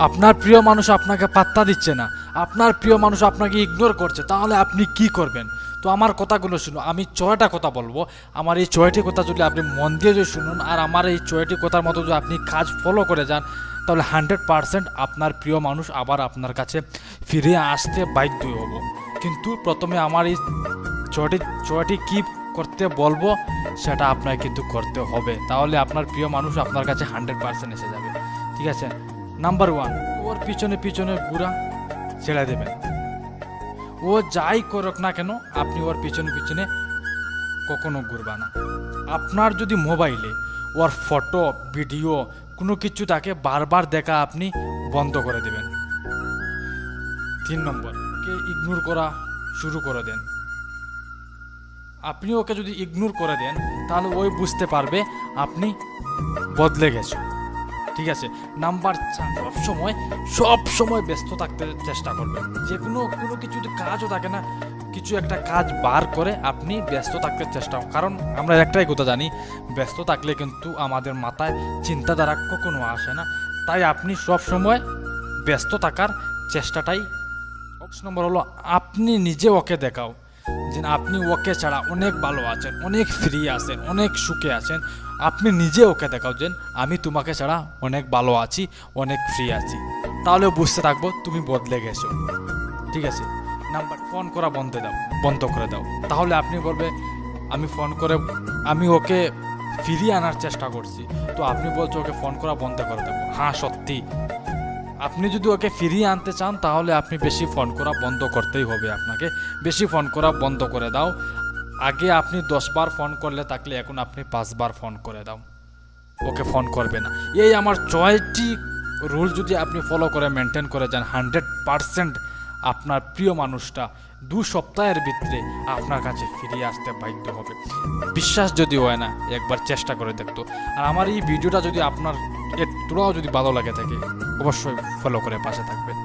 আপনার প্রিয় মানুষ আপনাকে পাত্তা দিচ্ছে না, আপনার প্রিয় মানুষ আপনাকে ইগনোর করছে, তাহলে আপনি কি করবেন? তো আমার কথাগুলো শুনুন, আমি 6টা কথা বলবো। আমার এই 6টি কথা যদি আপনি মন দিয়ে যদি শুনুন আর আমার এই 6টি কথার মতো যদি আপনি কাজ ফলো করে যান, তাহলে 100% আপনার প্রিয় মানুষ আবার আপনার কাছে ফিরে আসতে বাধ্য হব। কিন্তু প্রথমে আমার এই 6টি কি করতে বলবো সেটা আপনাকে কিন্তু করতে হবে, তাহলে আপনার প্রিয় মানুষ আপনার কাছে 100% এসে যাবে। ঠিক আছে? নাম্বার 1, ওর পিছনে পিছনে ঘোরা ছেড়ে দেবেন। ও যাই করুক না কেন আপনি ওর পিছনে পিছনে কখনো ঘুরবা না। আপনার যদি মোবাইলে ওর ফটো ভিডিও কোনো কিছু তাকে বারবার দেখা আপনি বন্ধ করে দেবেন। 3 নম্বর, কে ইগনোর করা শুরু করে দেন। আপনি ওকে যদি ইগনোর করে দেন তাহলে ওই বুঝতে পারবে আপনি বদলে গেছো। ঠিক আছে? নাম্বার 4, সব সময় ব্যস্ত থাকতে চেষ্টা করবেন। যে কোনো কিছু কাজও থাকে না, কিছু একটা কাজ বার করে আপনি ব্যস্ত থাকতে চেষ্টা, কারণ আমরা একটাই কথা জানি, ব্যস্ত থাকলে কিন্তু আমাদের মাথায় চিন্তাধারা কখনো আসে না। তাই আপনি সব সময় ব্যস্ত থাকার চেষ্টাটাই। 5 নম্বর হলো, আপনি নিজে ওকে দেখাও যে আপনি ওকে ছাড়া অনেক ভালো আছেন, অনেক ফ্রি আছেন, অনেক সুখে আছেন। আপনি নিজে ওকে দেখাও যে আমি তোমাকে ছাড়া অনেক ভালো আছি, অনেক ফ্রি আছি, তাহলেও বুঝতে থাকবো তুমি বদলে গেছো। ঠিক আছে? নাম্বার, ফোন করা বন্ধ করে দাও। তাহলে আপনি বলবে আমি ওকে ফিরিয়ে আনার চেষ্টা করছি, তো আপনি বলছো ওকে ফোন করা বন্ধ করে দেবো। হ্যাঁ, সত্যি আপনি যদি ওকে ফিরিয়ে আনতে চান তাহলে আপনি বেশি ফোন করা বন্ধ করতেই হবে। আপনাকে বেশি ফোন করা বন্ধ করে দাও। আগে আপনি 10 বার ফোন করলে থাকলে এখন আপনি 5 বার ফোন করে দাও, ওকে ফোন করবে না। এই আমার 6টি রুল যদি আপনি ফলো করে মেনটেন করে যান, 100% আপনার প্রিয় মানুষটা 2 সপ্তাহের ভিতরে আপনার কাছে ফিরিয়ে আসতে বাধ্য হবে। বিশ্বাস যদি হয় না, একবার চেষ্টা করে দেখতো। আর আমার এই ভিডিওটা যদি আপনার একটুও যদি ভালো লাগে থাকে, অবশ্যই ফলো করে পাশে থাকবেন।